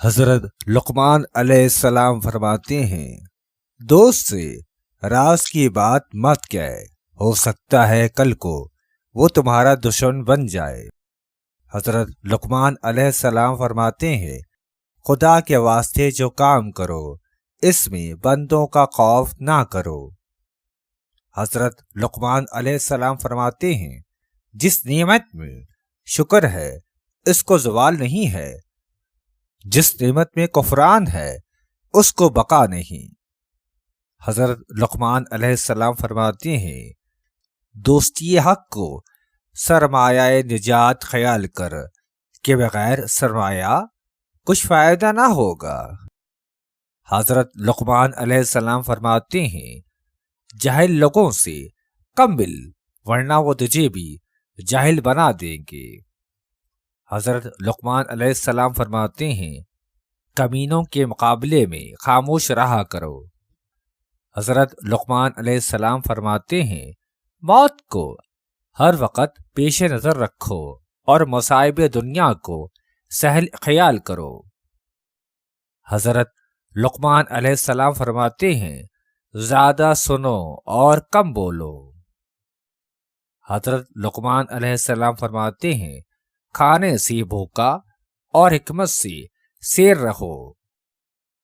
حضرت لقمان علیہ السلام فرماتے ہیں، دوست سے راز کی بات مت کہے، ہو سکتا ہے کل کو وہ تمہارا دشمن بن جائے۔ حضرت لقمان علیہ السلام فرماتے ہیں، خدا کے واسطے جو کام کرو اس میں بندوں کا خوف نہ کرو۔ حضرت لقمان علیہ السلام فرماتے ہیں، جس نعمت میں شکر ہے اس کو زوال نہیں ہے، جس نعمت میں کفران ہے اس کو بقا نہیں۔ حضرت لقمان علیہ السلام فرماتے ہیں، دوستی حق کو سرمایہ نجات خیال کر کہ بغیر سرمایہ کچھ فائدہ نہ ہوگا۔ حضرت لقمان علیہ السلام فرماتے ہیں، جاہل لوگوں سے کم مل ورنہ وہ تجھے بھی جاہل بنا دیں گے۔ حضرت لقمان علیہ السلام فرماتے ہیں، کمینوں کے مقابلے میں خاموش رہا کرو۔ حضرت لقمان علیہ السلام فرماتے ہیں، موت کو ہر وقت پیش نظر رکھو اور مصائب دنیا کو سہل خیال کرو۔ حضرت لقمان علیہ السلام فرماتے ہیں، زیادہ سنو اور کم بولو۔ حضرت لقمان علیہ السلام فرماتے ہیں، کھانے سے بھوکا اور حکمت سے سیر رہو۔